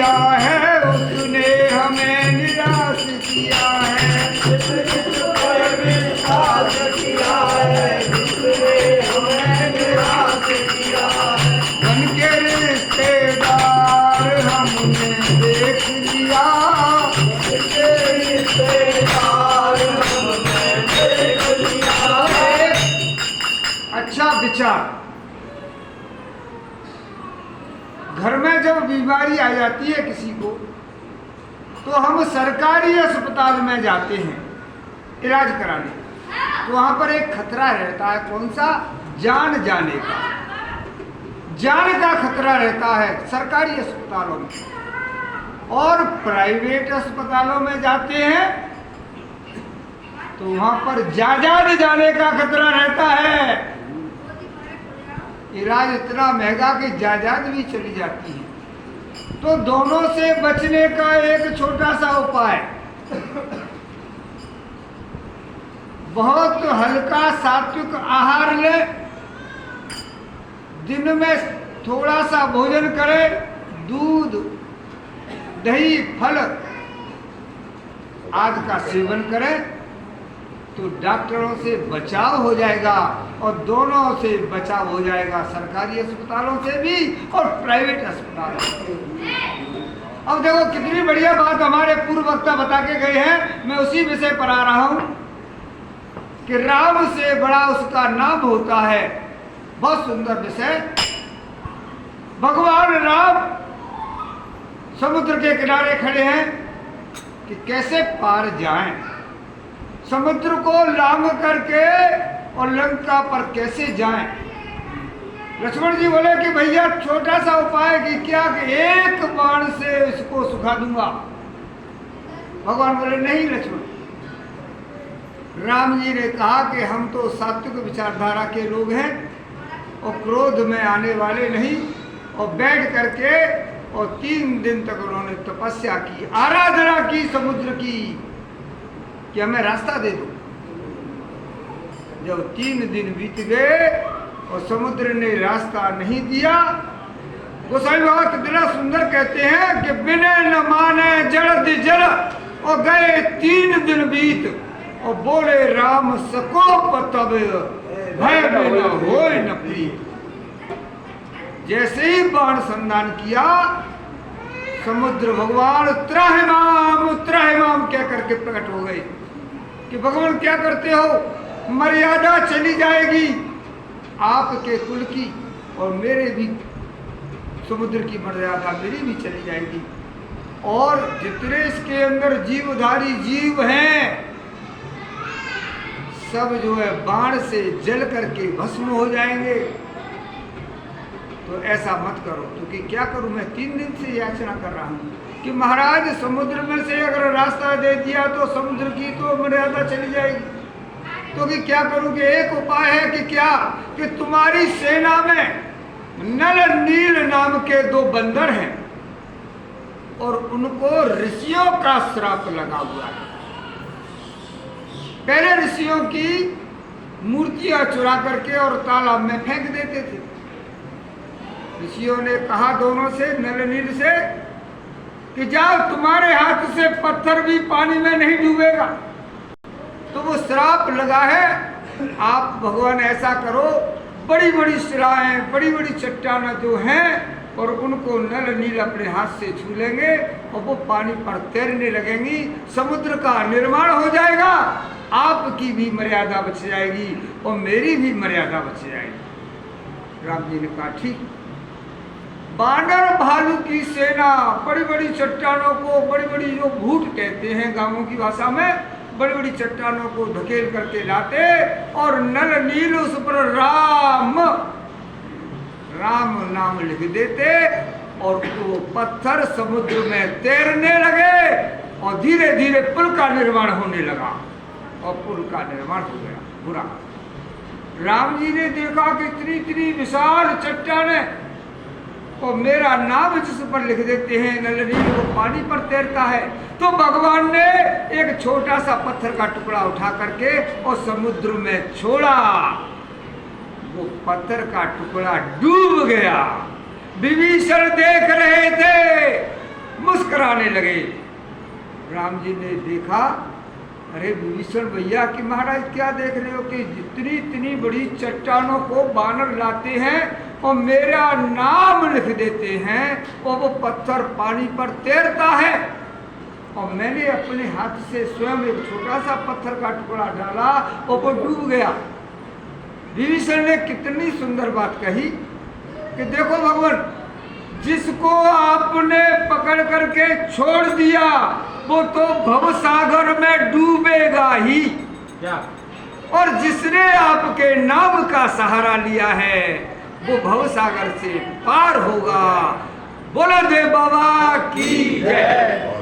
किया है उसने हमें निराश किया है। जिस पर विश्वास किया है उसने हमें निराश किया है। बन के रिश्तेदार हमने देख लिया, उसके रिश्तेदार हमने देख लिया। अच्छा विचार, घर में जब बीमारी आ जाती है किसी को तो हम सरकारी अस्पताल में जाते हैं इलाज कराने, तो वहां पर एक खतरा रहता है। कौन सा? जान जाने का, जान का खतरा रहता है सरकारी अस्पतालों में। और प्राइवेट अस्पतालों में जाते हैं तो वहां पर जान जाने का खतरा रहता है। इलाज इतना महंगा कि जायदाद भी चली जाती है। तो दोनों से बचने का एक छोटा सा उपाय, बहुत हल्का सात्विक आहार ले, दिन में थोड़ा सा भोजन करें, दूध दही फल आदि का सेवन करें तो डॉक्टरों से बचाव हो जाएगा और दोनों से बचाव हो जाएगा, सरकारी अस्पतालों से भी और प्राइवेट अस्पतालों से। अब देखो कितनी बढ़िया बात हमारे पूर्व वक्ता बता के गए हैं, मैं उसी विषय पर आ रहा हूं कि राम से बड़ा उसका नाम होता है। बहुत सुंदर विषय। भगवान राम समुद्र के किनारे खड़े हैं कि कैसे पार जाएं, समुद्र को लांघ करके और लंका पर कैसे जाएं। लक्ष्मण जी बोले कि भैया छोटा सा उपाय कि क्या कि एक बाण से इसको सुखा दूंगा। भगवान बोले नहीं लक्ष्मण। राम जी ने कहा कि हम तो सात्विक विचारधारा के लोग हैं और क्रोध में आने वाले नहीं, और बैठ करके और 3 दिन तक उन्होंने तपस्या की, आराधना की समुद्र की कि हमें रास्ता दे दो। जब 3 दिन बीत गए और समुद्र ने रास्ता नहीं दिया, गोसाई बाबा कितना सुंदर कहते हैं कि बिने न माने जड़ जल, और गए 3 दिन बीत और बोले राम सकोप तब भय बिना होय न प्रीत। जैसे ही बाण संधान किया, समुद्र भगवान त्राहिमाम कह करके प्रकट हो गए कि भगवान क्या करते हो, मर्यादा चली जाएगी आपके कुल की और मेरे भी, समुद्र की मर्यादा मेरी भी चली जाएगी, और जितने इसके अंदर जीवधारी जीव हैं सब जो है बाण से जल करके भस्म हो जाएंगे। तो ऐसा मत करो। क्योंकि क्या करूं, मैं 3 दिन से याचना कर रहा हूं कि महाराज समुद्र में से अगर रास्ता दे दिया तो समुद्र की तो मर्यादा चली जाएगी। तो कि क्या करूं कि एक उपाय है कि क्या कि तुम्हारी सेना में नल नील नाम के 2 बंदर हैं और उनको ऋषियों का श्राप लगा हुआ है। पहले ऋषियों की मूर्तियां चुरा करके और तालाब में फेंक देते थे। ऋषियों ने कहा दोनों से, नल नील से, कि जाओ तुम्हारे हाथ से पत्थर भी पानी में नहीं डूबेगा। तो वो श्राप लगा है, आप भगवान ऐसा करो, बड़ी बड़ी शिलाएं, बड़ी बड़ी चट्टानें जो हैं और उनको नल नील अपने हाथ से छू लेंगे और वो पानी पर तैरने लगेंगी, समुद्र का निर्माण हो जाएगा, आपकी भी मर्यादा बच जाएगी और मेरी भी मर्यादा बच जाएगी। राम जी ने कहा ठीक। बानर भालू की सेना बड़ी बड़ी चट्टानों को, बड़ी बड़ी जो भूट कहते हैं गांवों की भाषा में, बड़ी बड़ी चट्टानों को धकेल करके लाते और नल नील उस पर राम नाम लिख देते और वो पत्थर समुद्र में तैरने लगे और धीरे धीरे पुल का निर्माण होने लगा और पुल का निर्माण हो गया पूरा। राम जी ने देखा कि इतनी विशाल चट्टानें और मेरा नाम जिस पर लिख देते हैं नल नील, वो पानी पर तैरता है। तो भगवान ने एक छोटा सा पत्थर का टुकड़ा उठा करके और समुद्र में छोड़ा, वो पत्थर का टुकड़ा डूब गया। विभीषण देख रहे थे, कराने लगे। राम जी ने देखा, अरे विभीषण भैया कि महाराज क्या देख रहे हो कि जितनी इतनी बड़ी चट्टानों को बानर लाते हैं और मेरा नाम लिख देते हैं और वो पत्थर पानी पर तैरता है, और मैंने अपने हाथ से स्वयं एक छोटा सा पत्थर का टुकड़ा डाला और वो डूब गया। विभीषण ने कितनी सुंदर बात कही कि देखो भगवान, जिसको आपने पकड़ करके छोड़ दिया वो तो भवसागर में डूबेगा ही, और जिसने आपके नाम का सहारा लिया है वो भवसागर से पार होगा। बोलो देव बाबा की जय।